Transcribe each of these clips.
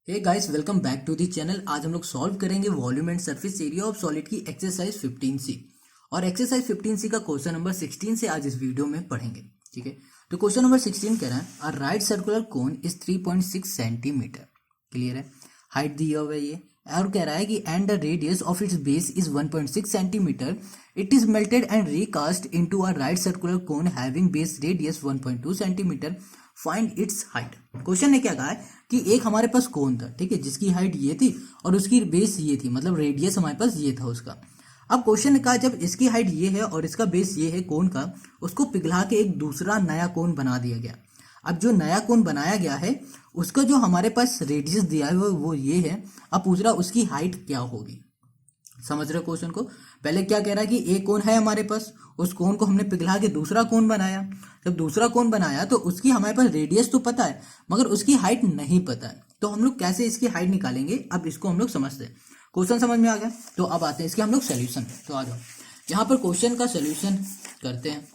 Hey guys, welcome back to the channel. आज हम लोग सॉल्व करेंगे volume and surface area of solid की एक्सरसाइज 15C। और एक्सरसाइज 15C का क्वेश्चन नंबर 16 से आज इस वीडियो में पढ़ेंगे। ठीक है, तो क्वेश्चन नंबर 16 कह रहा है a right circular cone is 3.6 centimetre. Clear है, हाइट दिया हुआ है ये, और कह रहा है कि and the radius of its base is 1.6 centimetre. It is melted and recast into a right circular cone having base radius 1.2 centimetre. Find its height. Question ने क्या कहा है कि एक हमारे पास कोन था, ठीक है, जिसकी हाइट ये थी और उसकी बेस ये थी, मतलब रेडियस हमारे पास ये था उसका। अब क्वेश्चन ने कहा जब इसकी हाइट ये है और इसका बेस ये है कोन का, उसको पिघला के एक दूसरा नया कोन बना दिया गया। अब जो नया कोन बनाया गया है उसका जो हमारे पास रेडियस दिया है वो ये है। अब पूछ रहा उसकी हाइट क्या होगी। समझ रहे हो क्वेश्चन को। पहले क्या कह रहा है कि एक कोन है हमारे पास, उस कोन को हमने पिघला के दूसरा कोन बनाया। जब दूसरा कोन बनाया तो उसकी हमारे पास रेडियस तो पता है मगर उसकी हाइट नहीं पता है। तो हम लोग कैसे इसकी हाइट निकालेंगे, अब इसको हम लोग समझते हैं। क्वेश्चन समझ में आ गया, तो अब आते हैं इसके हम लोग सोल्यूशन। तो आ जाओ यहाँ पर क्वेश्चन का सोल्यूशन करते हैं।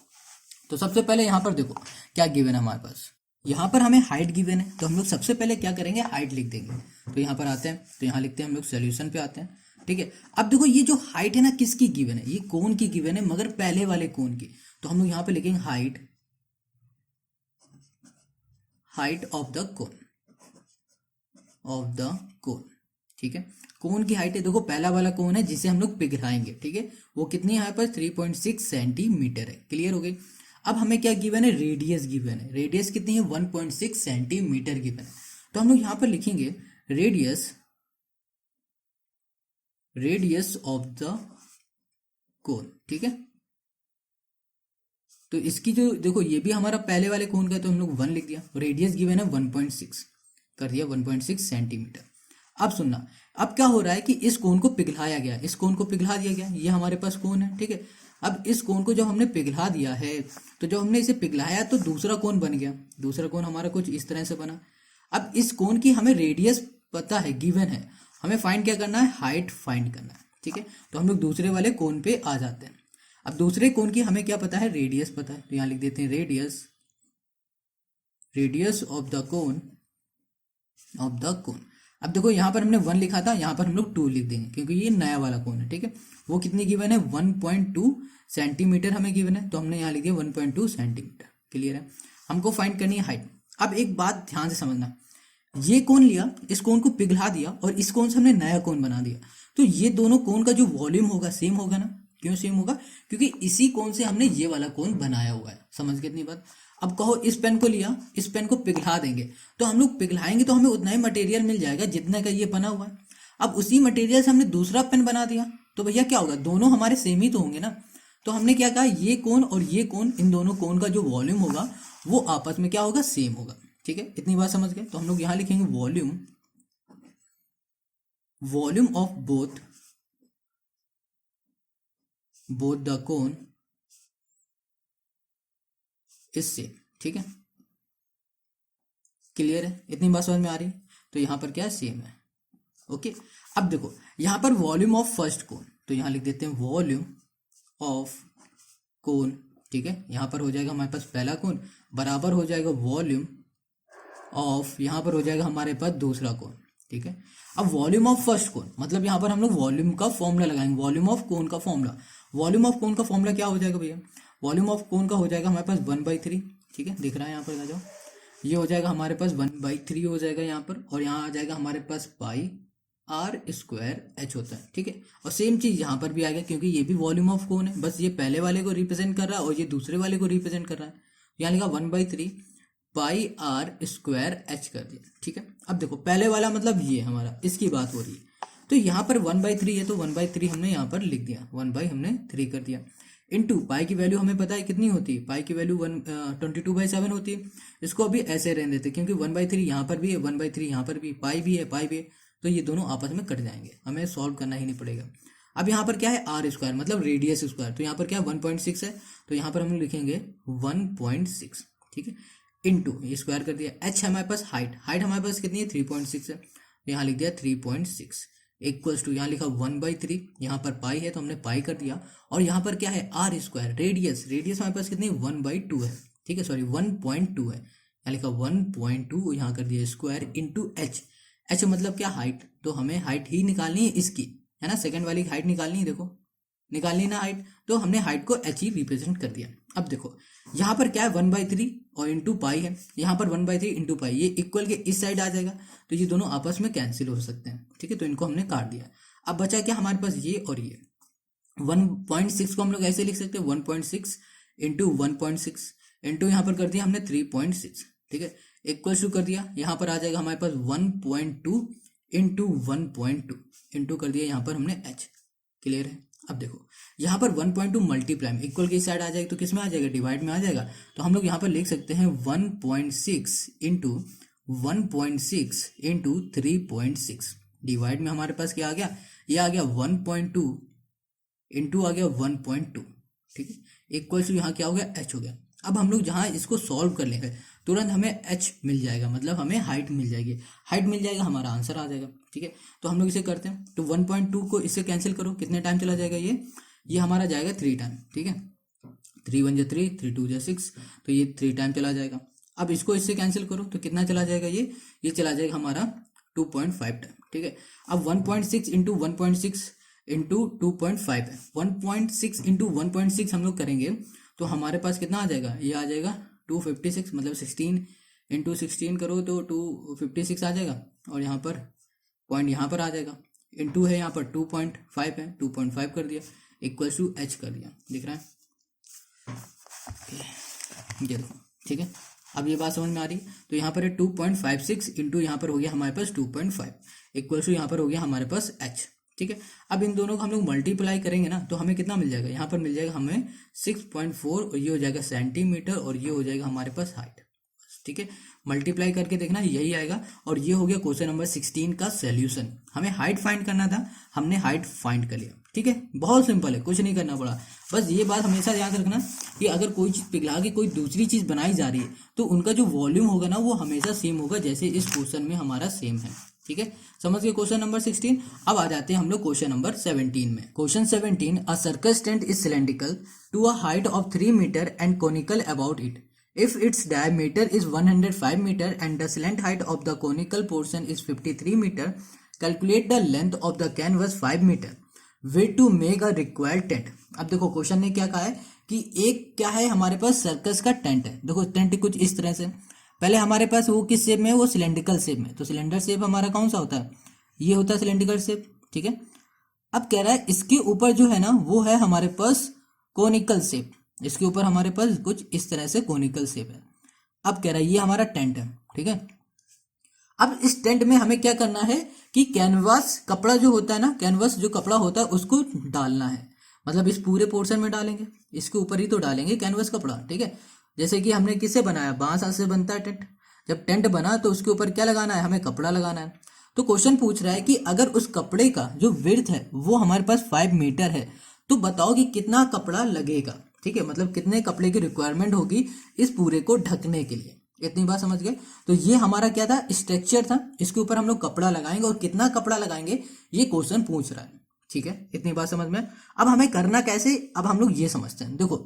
तो सबसे पहले यहाँ पर देखो क्या गिवन है हमारे पास। यहाँ पर हमें हाइट गिवन है, तो हम लोग सबसे पहले क्या करेंगे, हाइट लिख देंगे। तो यहाँ पर आते हैं, तो यहाँ लिखते हैं हम लोग सोल्यूशन पे आते हैं। ठीक है, अब देखो ये जो हाइट है ना किसकी गिवन है, ये कोन की गिवन है मगर पहले वाले कोन की। तो हम लोग यहाँ पे लिखेंगे height, height of the cone, of the cone. ठीक है, कोन की हाइट है, देखो पहला वाला कोन है जिसे हम लोग पिघलाएंगे। ठीक है, वो कितनी है यहाँ पर 3.6 सेंटीमीटर है। क्लियर हो गई। अब हमें क्या गिवन है, रेडियस गिवन है। रेडियस कितनी है, 1.6 सेंटीमीटर गिवन है। तो हम लोग यहाँ पर लिखेंगे radius, radius of the cone. ठीक है, तो इसकी जो देखो ये भी हमारा पहले वाले कोन का है, तो हम लोग 1 लिख दिया। रेडियस गिवन है 1.6 कर दिया, 1.6 सेंटीमीटर। अब सुनना, अब क्या हो रहा है कि इस कोन को पिघलाया गया, इस कोन को पिघला दिया गया, ये हमारे पास कोन है। ठीक है, अब इस कोन को जब हमने पिघला दिया है तो जब हमने इसे पिघलाया तो दूसरा कोन बन गया। दूसरा कोन हमारा कुछ इस तरह से बना। अब इस कोन की हमें रेडियस पता है, गिवन है, हमें फाइंड क्या करना है, हाइट फाइंड करना है। ठीक है, तो हम लोग दूसरे वाले कोन पे आ जाते हैं। अब दूसरे कोन की हमें क्या पता है, रेडियस पता है, तो यहां लिख देते हैं radius, radius of the cone, of the cone. अब देखो यहाँ पर हमने 1 लिखा था, यहाँ पर हम लोग 2 लिख देंगे क्योंकि ये नया वाला कोन है। ठीक है, वो कितनी गिवन है, 1.2 सेंटीमीटर हमें गिवन है, तो हमने यहाँ लिख दिया 1.2 सेंटीमीटर। क्लियर है, हमको फाइंड करनी है हाइट। अब एक बात ध्यान से समझना, ये कोन लिया, इस कोन को पिघला दिया और इस कोन से हमने नया कोन बना दिया, तो ये दोनों कोन का जो वॉल्यूम होगा सेम होगा ना। क्यों सेम होगा, क्योंकि इसी कोन से हमने ये वाला कोन बनाया हुआ है। समझ गए इतनी बात। अब कहो इस पेन को लिया, इस पेन को पिघला देंगे, तो हम लोग पिघलाएंगे तो हमें उतना ही मटेरियल मिल जाएगा जितना का ये बना हुआ है। अब उसी मटेरियल से हमने दूसरा पेन बना दिया तो भैया क्या होगा, दोनों हमारे सेम ही तो होंगे ना। तो हमने क्या कहा, ये कोन और ये कोन, इन दोनों कोन का जो वॉल्यूम होगा वो आपस में क्या होगा, सेम होगा। ठीक है, इतनी बात समझ गए। तो हम लोग यहां लिखेंगे volume, volume of both, both the cone is same. ठीक है, क्लियर है, इतनी बात समझ में आ रही। तो यहां पर क्या है, सेम है। ओके, अब देखो यहां पर वॉल्यूम ऑफ फर्स्ट कोन, तो यहां लिख देते हैं वॉल्यूम ऑफ कोन। ठीक है, यहां पर हो जाएगा हमारे पास पहला कोन बराबर हो जाएगा वॉल्यूम ऑफ, यहां पर हो जाएगा हमारे पास दूसरा कोन। ठीक है, अब वॉल्यूम ऑफ फर्स्ट कोन मतलब यहां पर हम लोग वॉल्यूम का फॉर्मूला लगाएंगे, वॉल्यूम ऑफ कोन का फॉर्मूला। वॉल्यूम ऑफ कोन का फॉर्मूला क्या हो जाएगा भैया, वॉल्यूम ऑफ कोन का हो जाएगा हमारे पास 1/3। ठीक है, दिख रहा है यहाँ पर, आ जाओ, ये हो जाएगा हमारे पास 1/3 हो जाएगा यहाँ पर, और यहाँ आ जाएगा हमारे पास पाई आर स्क्वायर एच होता है। ठीक है, और सेम चीज यहाँ पर भी आ गया क्योंकि ये भी वॉल्यूम ऑफ कोन है, बस ये पहले वाले को रिप्रेजेंट कर रहा है और ये दूसरे वाले को रिप्रेजेंट कर रहा है। यहाँ लिखा 1/3 पाई आर स्क्वायर एच कर दिया। ठीक है, अब देखो पहले वाला मतलब ये हमारा, इसकी बात हो रही है, तो यहाँ पर 1/3 है तो 1/3 हमने यहाँ पर लिख दिया, 1/3 कर दिया। इनटू पाई की वैल्यू हमें पता है कितनी होती है, पाई की वैल्यू 22/7 होती है। इसको अभी ऐसे रहने देते क्योंकि 1/3 यहाँ पर भी है, 1/3 यहाँ पर भी, पाई भी है, पाई भी है, तो ये दोनों आपस में कट जाएंगे, हमें सॉल्व करना ही नहीं पड़ेगा। अब यहाँ पर क्या है, आर स्क्वायर मतलब रेडियस स्क्वायर, तो यहाँ पर क्या 1.6 है, तो यहाँ पर हम लिखेंगे 1.6। ठीक है, इनटू ये स्क्वायर कर दिया, एच हमारे पास हाइट, हाइट हमारे पास कितनी है 3.6 है, यहाँ लिख दिया 3.6 इक्वल्स टू, यहाँ लिखा 1/3, यहाँ पर पाई है तो हमने पाई कर दिया, और यहाँ पर क्या है आर स्क्वायर, रेडियस, रेडियस हमारे पास कितनी है 1/2 है। ठीक है, सॉरी 1.2 है, यहाँ लिखा 1.2, यहाँ कर दिया स्क्वायर इनटू एच, एच मतलब क्या, हाइट, तो हमें हाइट ही निकालनी है इसकी, है ना, सेकंड वाली हाइट निकालनी है, देखो निकालनी है ना हाइट, तो हमने हाइट को एच ही रिप्रेजेंट कर दिया। अब देखो यहाँ पर क्या है 1/3 और इंटू पाई है, यहाँ पर 1/3 इंटू पाई, ये इक्वल के इस साइड आ जाएगा, तो ये दोनों आपस में कैंसिल हो सकते हैं, ठीक है, तो इनको हमने काट दिया। अब बचा क्या हमारे पास, ये और ये 1.6 को हम लोग ऐसे लिख सकते हैं 1.6 इंटू 1.6 इंटू यहाँ पर कर दिया हमने 3.6, ठीक है, इक्वल टू कर दिया, यहाँ पर आ जाएगा हमारे पास 1.2 इंटू 1.2 इंटू कर दिया यहाँ पर हमने एच, क्लियर है। अब देखो यहाँ पर 1.2 मल्टीप्लाई में इक्वल की साइड आ जाएगी तो किस में आ जाएगा, डिवाइड में आ जाएगा, तो हम लोग यहाँ पर लिख सकते हैं 1.6 इंटू 1.6 इंटू 3.6, डिवाइड में हमारे पास क्या आ गया, ये आ गया 1.2 इंटू आ गया 1.2, ठीक है, इक्वल टू यहाँ क्या हो गया, एच हो गया। अब हम लोग जहाँ इसको सॉल्व कर लेंगे तुरंत हमें एच मिल जाएगा, मतलब हमें हाइट मिल जाएगी, हाइट मिल जाएगा, हमारा आंसर आ जाएगा, ठीक है। तो हम लोग इसे करते हैं, तो 1.2 को इससे कैंसिल करो, कितने टाइम चला जाएगा, ये हमारा जाएगा 3 टाइम, ठीक है, 3 1 3, 3 2 6, तो ये 3 टाइम चला जाएगा। अब इसको इससे कैंसिल करो तो कितना चला जाएगा, ये चला जाएगा हमारा 2.5 टाइम, ठीक है। अब 1.6 इंटू 1.6 इंटू 2.5 है, 1.6 इंटू 1.6 हम लोग करेंगे तो हमारे पास कितना आ जाएगा, ये आ जाएगा 256, मतलब 16 इंटू 16 करो तो 256 आ जाएगा, और यहाँ पर पॉइंट यहाँ पर आ जाएगा, इंटू है यहाँ पर 2.5 है, 2.5 कर दिया, इक्वल्स टू एच कर दिया, दिख रहा है, ये देखो, ठीक है। अब ये बात समझ में आ रही है, तो यहाँ पर है 2.56 इंटू यहाँ पर हो गया हमारे पास 2.5 इक्वल्स टू यहाँ पर हो गया हमारे पास एच, ठीक है। अब इन दोनों को हम लोग मल्टीप्लाई करेंगे ना तो हमें कितना मिल जाएगा, यहाँ पर मिल जाएगा हमें 6.4, और ये हो जाएगा सेंटीमीटर, और ये हो जाएगा हमारे पास हाइट, ठीक है। मल्टीप्लाई करके देखना यही आएगा, और ये हो गया क्वेश्चन नंबर 16 का सॉल्यूशन। हमें हाइट फाइंड करना था, हमने हाइट फाइंड कर लिया, ठीक है, बहुत सिंपल है, कुछ नहीं करना पड़ा। बस ये बात हमेशा याद रखना कि अगर कोई चीज़ पिघला के कोई दूसरी चीज़ बनाई जा रही है तो उनका जो वॉल्यूम होगा ना वो हमेशा सेम होगा, जैसे इस क्वेश्चन में हमारा सेम है, ठीक है, समझ गए क्वेश्चन नंबर 16। अब आ जाते हैं हम लोग क्वेश्चन नंबर 17 में। Question 17, a circus tent is cylindrical to a height of 3 metre and conical about it if its diameter is 105 meter and the slant height of the conical portion is 53 meter, calculate the length of the canvas 5 meter weight to make a required tent। अब देखो question ने क्या कहा है कि एक क्या है हमारे पास सर्कस का टेंट है, देखो टेंट कुछ इस तरह से, पहले हमारे पास वो किस शेप में है, वो सिलेंड्रिकल शेप में, तो सिलेंडर शेप हमारा कौन सा होता है, ये होता है सिलेंड्रिकल शेप, ठीक है। अब कह रहा है इसके ऊपर जो है ना वो है हमारे पास कोनिकल शेप, इसके ऊपर हमारे पास कुछ इस तरह से कोनिकल शेप है। अब कह रहा है ये हमारा टेंट है, ठीक है। अब इस टेंट में हमें क्या करना है कि कैनवास कपड़ा जो होता है ना, कैनवास जो कपड़ा होता है उसको डालना है, मतलब इस पूरे पोर्शन में डालेंगे, इसके ऊपर ही तो डालेंगे कैनवास कपड़ा, ठीक है। जैसे कि हमने किससे बनाया, बांस से बनता है टेंट, जब टेंट बना तो उसके ऊपर क्या लगाना है, हमें कपड़ा लगाना है। तो क्वेश्चन पूछ रहा है कि अगर उस कपड़े का जो विड्थ है वो हमारे पास 5 मीटर है तो बताओ कि कितना कपड़ा लगेगा, ठीक है, मतलब कितने कपड़े की रिक्वायरमेंट होगी इस पूरे को ढकने के लिए, इतनी बात समझ गए। तो ये हमारा क्या था, स्ट्रक्चर था, इसके ऊपर हम लोग कपड़ा लगाएंगे, और कितना कपड़ा लगाएंगे ये क्वेश्चन पूछ रहा है, ठीक है, इतनी बात समझ में। अब हमें करना कैसे, अब हम लोग ये समझते हैं। देखो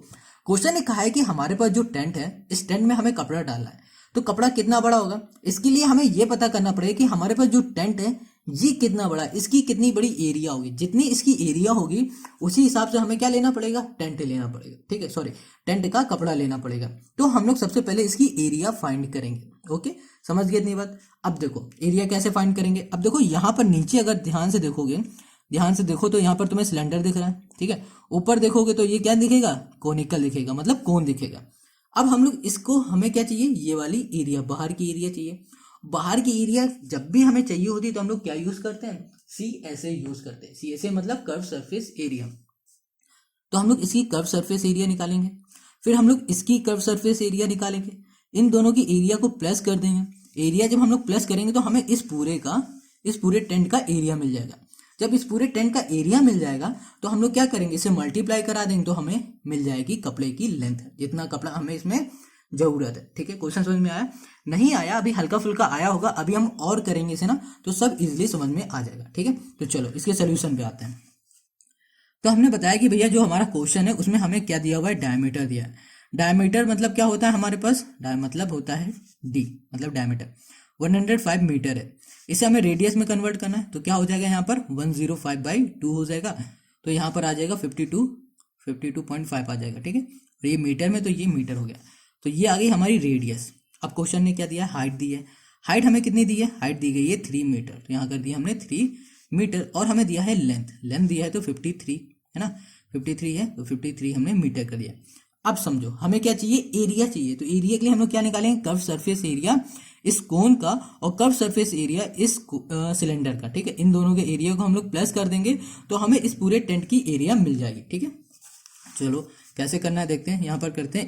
क्वेश्चन ने कहा है कि हमारे पास जो टेंट है इस टेंट में हमें कपड़ा डालना है, तो कपड़ा कितना बड़ा होगा, इसके लिए हमें ये पता करना पड़ेगा कि हमारे पास जो टेंट है ये कितना बड़ा, इसकी कितनी बड़ी एरिया होगी, जितनी इसकी एरिया होगी उसी हिसाब से हमें क्या लेना पड़ेगा, टेंट लेना पड़ेगा, ठीक है, सॉरी टेंट का कपड़ा लेना पड़ेगा। तो हम लोग सबसे पहले इसकी एरिया फाइंड करेंगे, ओके, समझ गए इतनी बात। अब देखो एरिया कैसे फाइंड करेंगे, अब देखो यहाँ पर नीचे अगर ध्यान से देखोगे, ध्यान से देखो तो यहाँ पर तुम्हें सिलेंडर दिख रहा है, ठीक है, ऊपर देखोगे तो ये क्या दिखेगा, कोनिकल दिखेगा, मतलब कोन दिखेगा। अब हम लोग इसको हमें क्या चाहिए, ये वाली एरिया, बाहर की एरिया चाहिए। बाहर की एरिया जब भी हमें चाहिए होती है तो हम लोग क्या यूज करते हैं, CSA यूज करते हैं, CSA मतलब कर्व सरफेस एरिया। तो हम लोग इसकी कर्व सरफेस एरिया निकालेंगे, फिर हम लोग इसकी कर्व सरफेस एरिया निकालेंगे, इन दोनों की एरिया को प्लस कर देंगे। एरिया जब हम लोग प्लस करेंगे तो हमें इस पूरे टेंट का एरिया मिल जाएगा। जब इस पूरे टेंट का एरिया मिल जाएगा तो हम लोग क्या करेंगे, इसे मल्टीप्लाई करा देंगे, तो हमें मिल जाएगी कपड़े की लेंथ, जितना कपड़ा हमें इसमें जरूरत है, ठीक है। क्वेश्चन समझ में आया, नहीं आया अभी हल्का फुल्का आया होगा, अभी हम और करेंगे इसे ना तो सब इजीली समझ में आ जाएगा, ठीक है। तो चलो इसके सोल्यूशन पे आते हैं। तो हमने बताया कि भैया जो हमारा क्वेश्चन है उसमें हमें क्या दिया हुआ है, डायमीटर दिया है। डायमीटर मतलब क्या होता है हमारे पास, मतलब होता है डी, मतलब डायमीटर, 105 मीटर है, इसे हमें रेडियस में कन्वर्ट करना है, तो क्या हो जाएगा यहाँ पर 105/2 हो जाएगा, तो यहाँ पर आ जाएगा 52.5 आ जाएगा, ठीक है। और ये मीटर में, तो ये मीटर हो गया, तो ये आ गई हमारी रेडियस। अब क्वेश्चन ने क्या दिया है, हाइट दी है। हाइट हमें कितनी दी है, हाइट दी गई है 3 मीटर, तो यहाँ कर दिया हमने 3 मीटर, और हमें दिया है लेंथ, लेंथ दिया है तो 53 है ना, 53 है, तो 53 हमने मीटर कर दिया। अब समझो हमें क्या चाहिए, एरिया चाहिए, तो एरिया के लिए हम लोग क्या निकालेंगे, कर्व सरफेस एरिया इस कोन का और कर्व सरफेस एरिया इस सिलेंडर का, ठीक है। इन दोनों के एरिया को हम लोग प्लस कर देंगे तो हमें इस पूरे टेंट की एरिया मिल जाएगी, ठीक है। चलो कैसे करना है देखते हैं, यहाँ पर करते हैं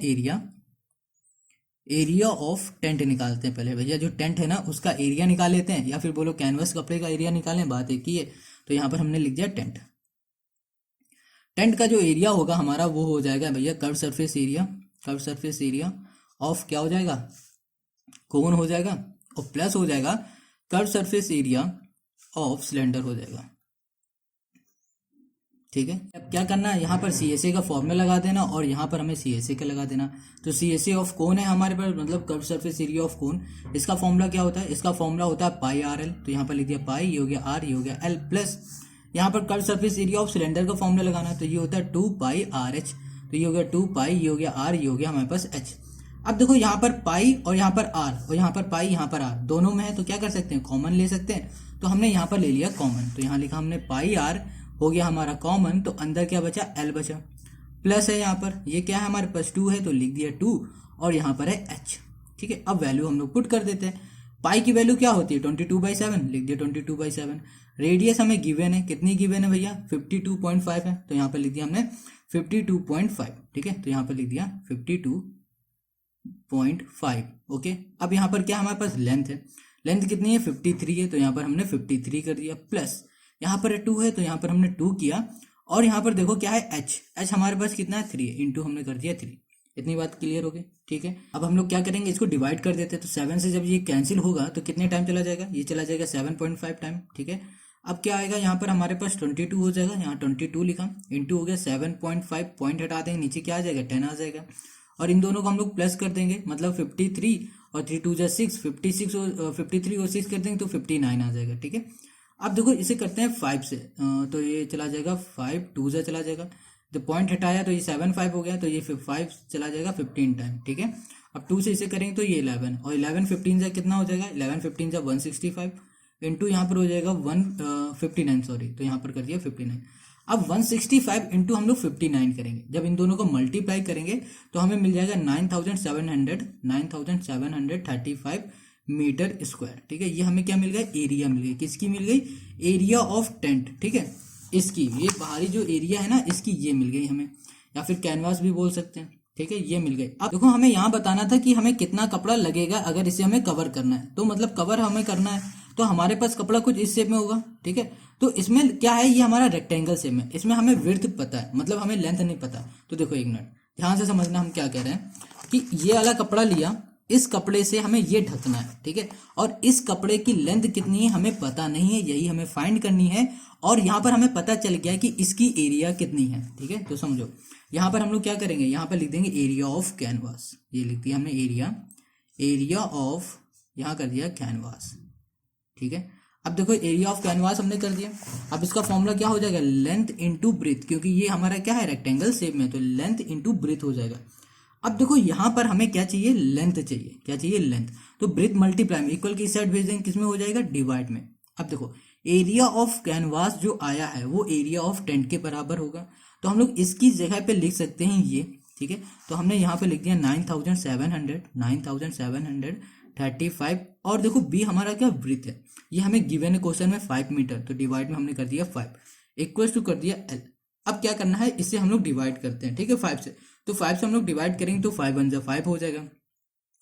एरिया ऑफ टेंट निकालते हैं। पहले भैया जो टेंट है ना उसका एरिया निकाल लेते हैं, या फिर बोलो कैनवस कपड़े का एरिया निकालें, बात एक ही है। तो यहाँ पर हमने लिख दिया टेंट। टेंट का जो एरिया होगा हमारा वो हो जाएगा भैया कर्व सरफेस एरिया ऑफ क्या हो जाएगा, कोन हो जाएगा, और प्लस हो जाएगा curve surface area of cylinder हो जाएगा, ठीक है। अब क्या करना है, यहाँ पर CSA का फॉर्मूला लगा देना और यहाँ पर हमें CSA का लगा देना। तो CSA ऑफ कोन है हमारे पास, मतलब curve surface area of cone, इसका फॉर्मूला क्या होता है, इसका फॉर्मूला होता है πRL, तो यहाँ पर लिख दिया पाई, ये हो गया R, ये हो गया L, प्लस यहाँ पर curve surface area of cylinder का फॉर्मूला लगाना है, तो ये होता है 2πRH, तो ये हो गया 2π, ये हो गया R, ये हो गया हमारे पास H। अब देखो यहाँ पर पाई और यहाँ पर R, और यहाँ पर पाई यहाँ पर R दोनों में है, तो क्या कर सकते हैं, कॉमन ले सकते हैं। तो हमने यहाँ पर ले लिया कॉमन, तो यहाँ लिखा हमने πR हो गया हमारा कॉमन, तो अंदर क्या बचा, L बचा, प्लस है यहाँ पर, ये क्या है हमारे पास 2 है, तो लिख दिया 2, और यहाँ पर है H, ठीक है। अब वैल्यू हम लोग पुट कर देते हैं। पाई की वैल्यू क्या होती है 22/7, लिख दिया 22/7। रेडियस हमें गिवन है, कितनी गिवन है भैया 52.5 है, तो यहाँ पर लिख दिया हमने 52.5, ठीक है। तो यहाँ पर लिख दिया 52.5, ओके। अब यहाँ पर क्या हमारे पास लेंथ है, लेंथ कितनी है 53 है, तो यहाँ पर हमने 53 कर दिया, प्लस यहाँ पर 2 है, तो यहाँ पर हमने 2 किया, और यहाँ पर देखो क्या है H हमारे पास कितना है 3 है, इंटू हमने कर दिया 3। इतनी बात क्लियर हो गई, ठीक है। अब हम लोग क्या करेंगे, इसको डिवाइड कर देते हैं, तो 7 से जब ये कैंसिल होगा तो कितने टाइम चला जाएगा, ये चला जाएगा 7.5 टाइम, ठीक है। अब क्या आएगा, यहाँ पर हमारे पास 22 हो जाएगा, यहाँ 22 लिखा, इंटू हो गया 7.5, पॉइंट हटा देंगे, नीचे क्या आ जाएगा 10 आ जाएगा, और इन दोनों को हम लोग प्लस कर देंगे, मतलब 53 और 3 2 जा 6, 56 और 53 और 6 कर देंगे तो 59 आ जाएगा, ठीक है। अब देखो इसे करते हैं 5 से, तो ये चला जाएगा 5 2 जा चला जाएगा, तो पॉइंट हटाया तो ये 7 5 हो गया, तो ये 5 चला जाएगा 15 टाइम, ठीक है। अब 2 से इसे करेंगे तो ये 11, और 11 15 जा कितना हो जाएगा, 11 15 जा 165, इंटू यहाँ पर हो जाएगा 159, सॉरी, तो यहाँ पर कर दिया 59। अब 165 इंटू हम लोग 59 करेंगे, जब इन दोनों को मल्टीप्लाई करेंगे तो हमें मिल जाएगा 9735 मीटर स्क्वायर, ठीक है। ये हमें क्या मिल गया, एरिया मिल गई, किसकी मिल गई, एरिया ऑफ टेंट, ठीक है। इसकी ये बाहरी जो एरिया है ना इसकी ये मिल गई हमें, या फिर कैनवास भी बोल सकते हैं, ठीक है, ये मिल गई। अब देखो हमें यहाँ बताना था कि हमें कितना कपड़ा लगेगा अगर इसे हमें कवर करना है, तो मतलब कवर हमें करना है तो हमारे पास कपड़ा कुछ इस शेप में होगा, ठीक है। तो इसमें क्या है, ये हमारा रेक्टेंगल शेप में, इसमें हमें विड्थ पता है, मतलब हमें लेंथ नहीं पता। तो देखो एक मिनट ध्यान से समझना, हम क्या कह रहे हैं कि ये वाला कपड़ा लिया, इस कपड़े से हमें ये ढकना है, ठीक है, और इस कपड़े की लेंथ कितनी है हमें पता नहीं है, यही हमें फाइंड करनी है, और यहाँ पर हमें पता चल गया कि इसकी एरिया कितनी है, ठीक है। तो समझो यहाँ पर हम लोग क्या करेंगे, यहाँ पर लिख देंगे एरिया ऑफ कैनवास, ये लिख दिया हमने एरिया ऑफ, यहाँ कर दिया कैनवास, ठीक है। अब देखो एरिया ऑफ कैनवास हमने कर दिया, अब इसका फॉर्मूला क्या हो जाएगा, लेंथ इंटू ब्रेथ, क्योंकि ये हमारा क्या है रेक्टेंगल शेप में, तो लेंथ इंटू ब्रेथ हो जाएगा। अब देखो यहाँ पर हमें क्या चाहिए, लेंथ चाहिए, क्या चाहिए, लेंथ, तो ब्रेथ मल्टीप्लाई में इक्वल की इस साइड भेज देंगे, किसमें हो जाएगा, डिवाइड में। अब देखो एरिया ऑफ कैनवास जो आया है वो एरिया ऑफ टेंट के बराबर होगा, तो हम लोग इसकी जगह पे लिख सकते हैं ये, ठीक है। तो हमने यहाँ पे लिख दिया 9735, और देखो बी हमारा क्या ब्रीथ है, ये हमें गिवन है क्वेश्चन में 5 मीटर, तो डिवाइड में हमने कर दिया 5 इक्वल्स टू कर दिया एल। अब क्या करना है, इससे हम लोग डिवाइड करते हैं, ठीक है, 5 से, तो 5 से हम लोग डिवाइड करेंगे तो 5 1 जा 5 हो जाएगा,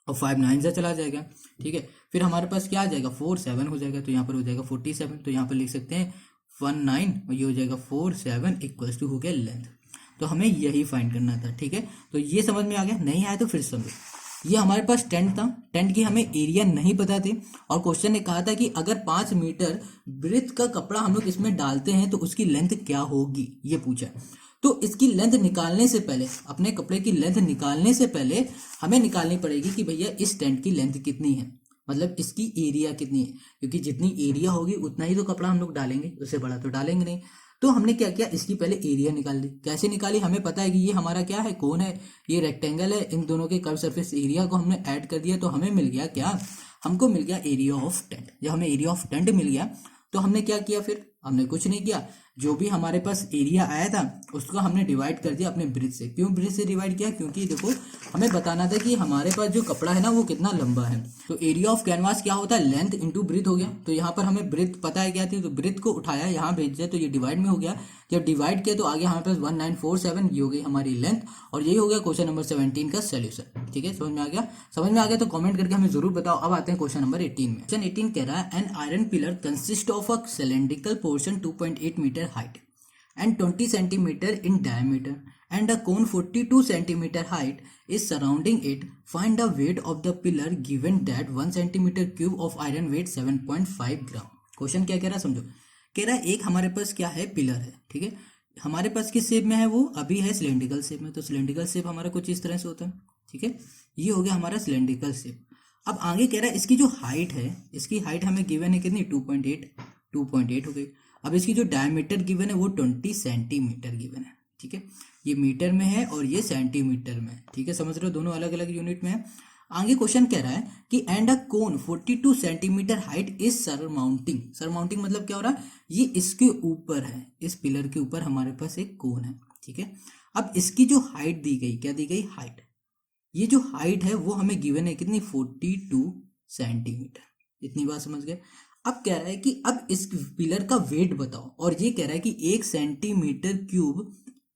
और 5 9 जा चला जाएगा, ठीक है। फिर हमारे पास क्या आ जाएगा 4 7 हो जाएगा, तो यहाँ पर हो जाएगा 47, तो यहाँ पर लिख सकते हैं 19, और ये हो जाएगा 4 7 इक्वल्स टू हो गया लेंथ। तो हमें यही फाइंड करना था, ठीक है। तो ये समझ में आ गया, नहीं आया तो फिर समझो। ये हमारे पास टेंट था, टेंट की हमें एरिया नहीं पता थी, और क्वेश्चन ने कहा था कि अगर 5 मीटर ब्रेथ का कपड़ा हम लोग इसमें डालते हैं तो उसकी लेंथ क्या होगी, ये पूछा। तो इसकी लेंथ निकालने से पहले, अपने कपड़े की लेंथ निकालने से पहले हमें निकालनी पड़ेगी कि भैया इस टेंट की लेंथ कितनी है। मतलब इसकी एरिया कितनी है, क्योंकि जितनी एरिया होगी उतना ही तो कपड़ा हम लोग डालेंगे, उससे बड़ा तो डालेंगे नहीं। तो हमने क्या किया, इसकी पहले एरिया निकाल ली। कैसे निकाली, हमें पता है कि ये हमारा क्या है, कोन है, ये रेक्टेंगल है, इन दोनों के कर्व सरफेस एरिया को हमने ऐड कर दिया, तो हमें मिल गया क्या, हमको मिल गया एरिया ऑफ टेंट। जब हमें एरिया ऑफ टेंट मिल गया तो हमने क्या किया, फिर हमने कुछ नहीं किया, जो भी हमारे पास एरिया आया था उसको हमने डिवाइड कर दिया अपने ब्रिज से। क्यों ब्रिज से डिवाइड किया, क्योंकि देखो हमें बताना था कि हमारे पास जो कपड़ा है ना वो कितना लंबा है। तो एरिया ऑफ कैनवास क्या होता है, लेंथ इंटू ब्रिथ हो गया। तो यहाँ पर हमें ब्रिथ पता है क्या थी, तो ब्रिथ को उठाया यहाँ भेज दिया, तो ये डिवाइड में हो गया। जब डिवाइड किया तो आगे हमारे पास 1947, ये हो गई हमारी लेंथ, और यही हो गया क्वेश्चन नंबर 17 का सोल्यूशन। ठीक है, समझ में आ गया, समझ में आ गया तो कमेंट करके हमें जरूर बताओ। अब आते हैं क्वेश्चन नंबर 18 में। क्वेश्चन 18 कह रहा है, an iron pillar consist of a cylindrical portion 2.8 metre height and 20 centimeter in diameter and a cone 42 centimeter height is surrounding it. Find the weight of the pillar given that 1 centimeter cube of iron weight 7.5 gram. Question क्या कह रहा है समझो, कह रहा है एक हमारे पास क्या है, पिलर है, ठीक है, हमारे पास किस शेप में है, वो अभी है सिलेंड्रिकल शेप में। तो सिलेंड्रिकल शेप हमारा कुछ इस तरह से होता है, ठीक है, ये हो गया हमारा सिलेंड्रिकल शेप। अब आगे कह रहा है इसकी जो हाइट है, इसकी हाइट हमें गिवन है कितनी, 2.8 हो गई। अब इसकी जो डायमीटर गिवन है वो 20 सेंटीमीटर गिवन है, ठीक है, ये मीटर में है और ये सेंटीमीटर में है, ठीक है, समझ रहे हो, दोनों अलग अलग यूनिट में है। आगे क्वेश्चन कह रहा है कि and a cone 42 centimetre height is surmounting. Surmounting मतलब क्या हो रहा है, ये इसके ऊपर है, इस पिलर के ऊपर हमारे पास एक कोन है, ठीक है। अब इसकी जो हाइट दी गई, क्या दी गई, हाइट, ये जो हाइट है वो हमें गिवन है कितनी, 42 सेंटीमीटर। इतनी बात समझ गए। अब कह रहा है कि अब इस पिलर का वेट बताओ, और ये कह रहा है कि 1 सेंटीमीटर क्यूब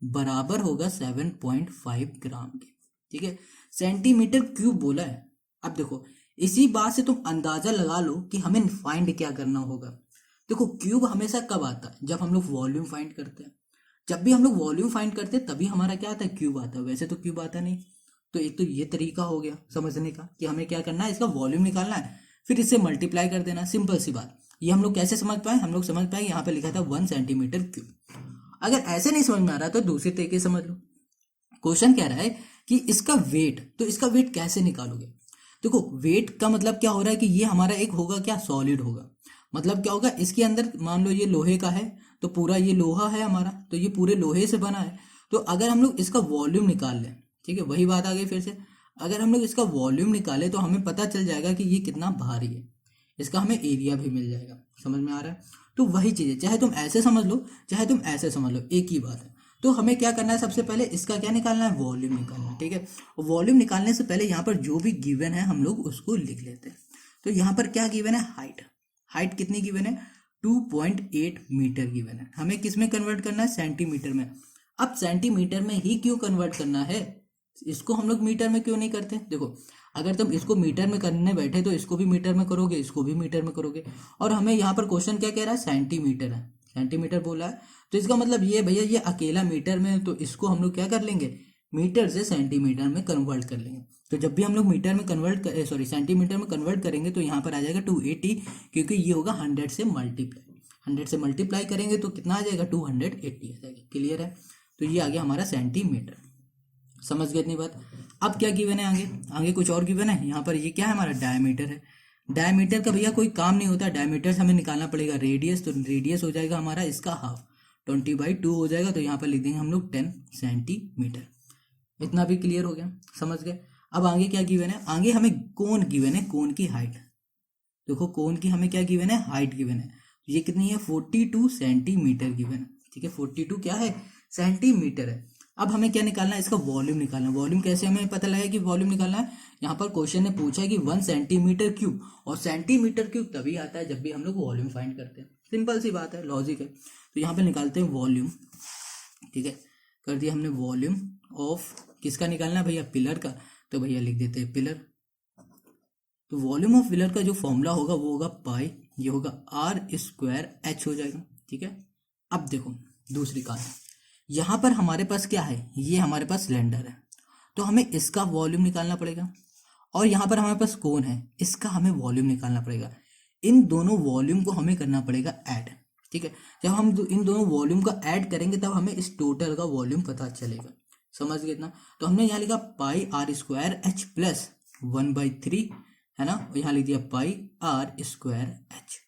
बराबर होगा 7.5 ग्राम के, ठीक है, सेंटीमीटर क्यूब बोला है। अब देखो इसी बात से तुम अंदाजा लगा लो कि हमें फाइंड क्या करना होगा। देखो क्यूब हमेशा कब आता है, जब हम लोग वॉल्यूम फाइंड करते हैं। जब भी हम लोग वॉल्यूम फाइंड करते हैं तभी हमारा क्या आता है, क्यूब आता है, वैसे तो क्यूब आता नहीं। तो एक तो ये तरीका हो गया समझने का कि हमें क्या करना है, इसका वॉल्यूम निकालना है, फिर इससे मल्टीप्लाई कर देना, सिंपल सी बात। ये हम लोग कैसे समझ पाए, हम लोग समझ पाए यहाँ पे लिखा था 1 सेंटीमीटर क्यूब। अगर ऐसे नहीं समझ में आ रहा तो दूसरे तरीके समझ लो। क्वेश्चन कह रहा है कि इसका वेट, तो इसका वेट कैसे निकालोगे। देखो वेट का मतलब क्या हो रहा है कि ये हमारा एक होगा क्या, सॉलिड होगा। मतलब क्या होगा, इसके अंदर मान लो ये लोहे का है, तो पूरा ये लोहा है हमारा, तो ये पूरे लोहे से बना है। तो अगर हम लोग इसका वॉल्यूम निकाल लें, ठीक है, वही बात आ गई फिर से, अगर हम लोग इसका वॉल्यूम निकाले तो हमें पता चल जाएगा कि ये कितना भारी है, इसका हमें एरिया भी मिल जाएगा। समझ में आ रहा है, तो वही चीज़ है, चाहे तुम ऐसे समझ लो चाहे तुम ऐसे समझ लो, एक ही बात है। तो हमें क्या करना है, सबसे पहले इसका क्या निकालना है, वॉल्यूम निकालना है, ठीक है। वॉल्यूम निकालने से पहले यहाँ पर जो भी गिवन है हम लोग उसको लिख लेते हैं। तो यहाँ पर क्या गिवन है, हाइट, हाइट कितनी गिवन है, 2.8 मीटर गिवन है। हमें किस में कन्वर्ट करना है, सेंटीमीटर में। अब सेंटीमीटर में ही क्यों कन्वर्ट करना है, इसको हम लोग मीटर में क्यों नहीं करते। देखो अगर तुम इसको मीटर में करने बैठे तो इसको भी मीटर में करोगे, इसको भी मीटर में करोगे, और हमें यहाँ पर क्वेश्चन क्या कह रहा है, सेंटीमीटर है, सेंटीमीटर बोला है। तो इसका मतलब ये भैया ये अकेला मीटर में, तो इसको हम लोग क्या कर लेंगे, मीटर से सेंटीमीटर में कन्वर्ट कर लेंगे। तो जब भी हम लोग मीटर में कन्वर्ट सॉरी सेंटीमीटर में कन्वर्ट करेंगे तो यहाँ पर आ जाएगा 280, क्योंकि ये होगा 100 से मल्टीप्लाई, 100 से मल्टीप्लाई करेंगे तो कितना आ जाएगा, 280 आ जाएगा। क्लियर है, तो ये आ गया हमारा सेंटीमीटर। समझ गए इतनी बात। अब क्या गिवन है, आगे आगे कुछ और गिवन है। यहाँ पर ये क्या है, हमारा डायमीटर है। डायमीटर का भैया कोई काम नहीं होता, डायमीटर से हमें निकालना पड़ेगा रेडियस, तो रेडियस हो जाएगा हमारा इसका हाफ, 20/2 हो जाएगा, तो यहाँ पर लिख देंगे हम लोग 10 सेंटीमीटर। इतना भी क्लियर हो गया, समझ गए। अब आगे क्या गिवन है, आगे हमें कोन गिवन है, कोन की हाइट। देखो कोन की हमें क्या गिवन है, हाइट गिवन है, ये कितनी है, 42 सेंटीमीटर गिवन है, ठीक है, 42 क्या है, सेंटीमीटर है। अब हमें क्या निकालना है, इसका वॉल्यूम निकालना है। वॉल्यूम कैसे हमें पता लगा कि वॉल्यूम निकालना है, यहाँ पर क्वेश्चन ने पूछा है कि 1 सेंटीमीटर क्यूब, और सेंटीमीटर क्यूब तभी आता है जब भी हम लोग वॉल्यूम फाइंड करते हैं। सिंपल सी बात है, लॉजिक है। तो यहाँ पर निकालते हैं वॉल्यूम, ठीक है, कर दिया हमने वॉल्यूम ऑफ, किसका निकालना है भैया, पिलर का, तो भैया लिख देते हैं पिलर। तो वॉल्यूम ऑफ पिलर का जो फॉर्मूला होगा वो होगा पाई, ये होगा r²h हो जाएगा, ठीक है। अब देखो दूसरी कहानी, यहाँ पर हमारे पास क्या है, ये हमारे पास सिलेंडर है, तो हमें इसका वॉल्यूम निकालना पड़ेगा, और यहाँ पर हमारे पास कोन है, इसका हमें वॉल्यूम निकालना पड़ेगा। इन दोनों वॉल्यूम को हमें करना पड़ेगा ऐड, ठीक है। जब हम इन दोनों वॉल्यूम का ऐड करेंगे तब हमें इस टोटल का वॉल्यूम पता चलेगा। समझ गए इतना। तो हमने यहाँ लिखा पाई r² h प्लस 1/3 है ना, यहाँ लिख दिया पाई आर स्क्वायर एच।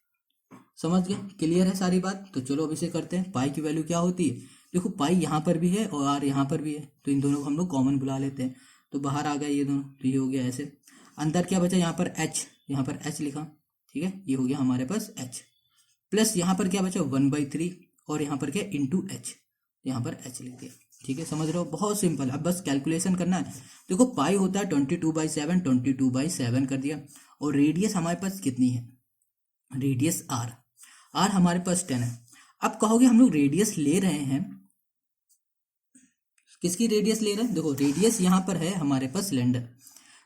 समझ गए, क्लियर है सारी बात। तो चलो अब इसे करते हैं। पाई की वैल्यू क्या होती है, देखो पाई यहाँ पर भी है और आर यहाँ पर भी है, तो इन दोनों को हम लोग कॉमन बुला लेते हैं, तो बाहर आ गया ये दोनों, तो ये हो गया ऐसे। अंदर क्या बचा, यहाँ पर एच, यहाँ पर एच लिखा, ठीक है, ये हो गया हमारे पास एच, प्लस यहाँ पर क्या बचा 1/3 और यहाँ पर क्या इंटू एच, यहाँ पर एच लिख दिया। ठीक है, समझ रहे हो, बहुत सिंपल। अब बस कैलकुलेशन करना है। देखो पाई होता है 22/7, 22/7 कर दिया, और रेडियस हमारे पास कितनी है, रेडियस आर, आर हमारे पास 10 है। अब कहोगे हम लोग रेडियस ले रहे हैं, किसकी रेडियस ले रहे हैं, देखो रेडियस यहाँ पर है हमारे पास सिलेंडर,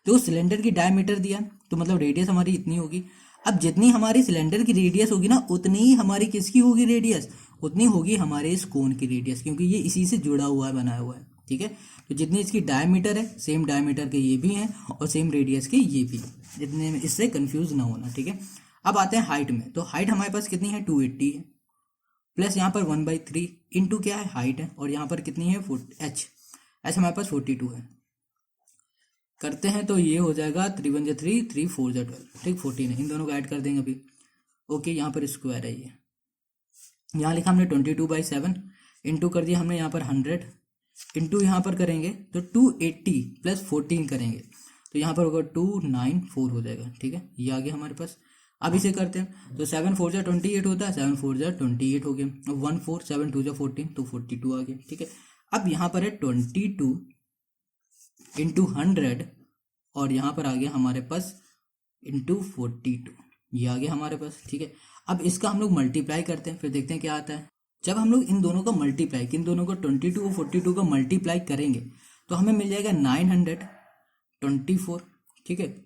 तो सिलेंडर की डायमीटर दिया, तो मतलब रेडियस हमारी इतनी होगी। अब जितनी हमारी सिलेंडर की रेडियस होगी ना, उतनी ही हमारी किसकी होगी रेडियस, उतनी होगी हमारे इस कोन की रेडियस, क्योंकि ये इसी से जुड़ा हुआ है, बनाया हुआ है। ठीक है, तो जितनी इसकी डायमीटर है, सेम डायमीटर के ये भी हैं और सेम रेडियस के ये भी, जितने में इससे कंफ्यूज ना होना। ठीक है, अब आते हैं हाइट में। तो हाइट हमारे पास कितनी है, 280 है, प्लस यहाँ पर 1/3 इंटू क्या है हाइट है, और यहाँ पर कितनी है एच, एच हमारे पास 42 है। करते हैं तो ये हो जाएगा 3 1 3, 3 4 12, ठीक, 14 है, इन दोनों को ऐड कर देंगे अभी। ओके, यहाँ पर स्क्वायर है ये, यहाँ लिखा हमने 22/7, इंटू कर दिया हमने यहाँ पर 100, इंटू यहाँ पर करेंगे तो 280 प्लस 14 करेंगे, तो यहाँ पर होगा 294 हो जाएगा। ठीक है, ये आ गया हमारे पास। अब इसे करते हैं, तो 7 4 28 होता है, 7 4 28 हो गया, 1 4 7 2 14, तो 42 आ गया। ठीक है, अब यहाँ पर है 22 इंटू 100, और यहाँ पर आ गया हमारे पास इंटू 42, ये आ गया हमारे पास। ठीक है, अब इसका हम लोग मल्टीप्लाई करते हैं, फिर देखते हैं क्या आता है। जब हम लोग इन दोनों का मल्टीप्लाई, इन दोनों को 22 और 42 का मल्टीप्लाई करेंगे, तो हमें मिल जाएगा 924। ठीक है,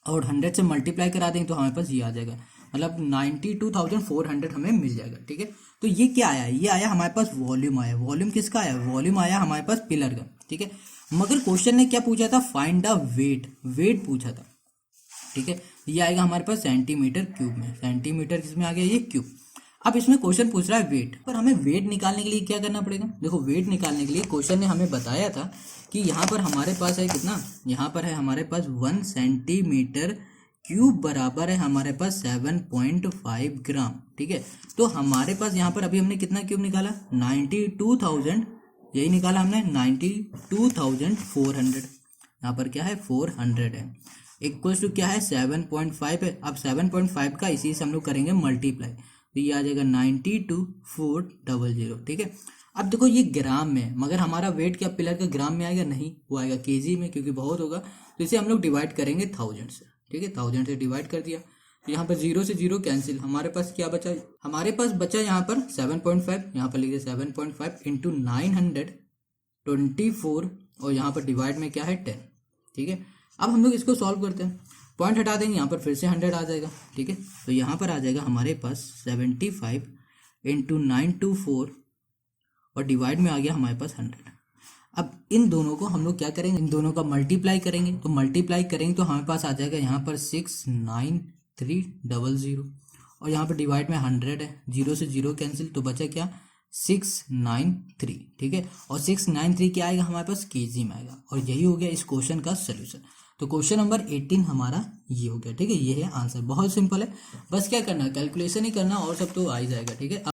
और 100 से मल्टीप्लाई करा देंगे तो हमारे पास ये आ जाएगा, मतलब 92,400 हमें मिल जाएगा। ठीक है, तो ये क्या आया, ये आया हमारे पास वॉल्यूम आया। वॉल्यूम किसका आया, वॉल्यूम आया हमारे पास पिलर का। ठीक है, मगर क्वेश्चन ने क्या पूछा था, फाइंड द वेट, वेट पूछा था। ठीक है, ये आएगा हमारे पास सेंटीमीटर क्यूब में, सेंटीमीटर किसमें आ गया, ये क्यूब। अब इसमें क्वेश्चन पूछ रहा है वेट, पर हमें वेट निकालने के लिए क्या करना पड़ेगा, देखो वेट निकालने के लिए क्वेश्चन ने हमें बताया था कि यहाँ पर हमारे पास है कितना, यहाँ पर है हमारे पास 1 सेंटीमीटर क्यूब बराबर है हमारे पास 7.5 ग्राम। ठीक है, तो हमारे पास यहाँ पर अभी हमने कितना क्यूब निकाला, 92,000, यही निकाला हमने, 92,400, यहाँ पर क्या है 400 है, इक्वल्स टू क्या है 7.5 है। अब 7.5 का इसी से हम लोग करेंगे मल्टीप्लाई, तो ये आ जाएगा 92,400। ठीक है, अब देखो ये ग्राम में, मगर हमारा वेट क्या पिलर का ग्राम में आएगा, नहीं, वो आएगा केजी में, क्योंकि बहुत होगा, तो इसे हम लोग डिवाइड करेंगे 1000 से। ठीक है, 1000 से डिवाइड कर दिया, तो यहाँ पर 0 से 0 कैंसिल, हमारे पास क्या बचा, हमारे पास बचा यहाँ पर 7.5, यहाँ पर लिखिए 7.5 इंटू 924, और यहाँ पर डिवाइड में क्या है 10। ठीक है, अब हम लोग इसको सॉल्व करते हैं, पॉइंट हटा देंगे, यहाँ पर फिर से 100 आ जाएगा। ठीक है, तो यहाँ पर आ जाएगा हमारे पास 75 इंटू 924, और डिवाइड में आ गया हमारे पास 100। अब इन दोनों को हम लोग क्या करेंगे, इन दोनों का मल्टीप्लाई करेंगे, तो मल्टीप्लाई करेंगे तो हमारे पास आ जाएगा यहाँ पर 69300, और यहाँ पर डिवाइड में 100 है, 0 से 0 कैंसिल, तो बचा क्या 693। ठीक है, और 693 क्या आएगा हमारे पास, केजी में आएगा, और यही हो गया इस क्वेश्चन का सोल्यूशन। तो क्वेश्चन नंबर 18 हमारा ये हो गया। ठीक है, ये है आंसर, बहुत सिंपल है, बस क्या करना है, कैलकुलेशन ही करना, और सब तो आ ही जाएगा। ठीक है।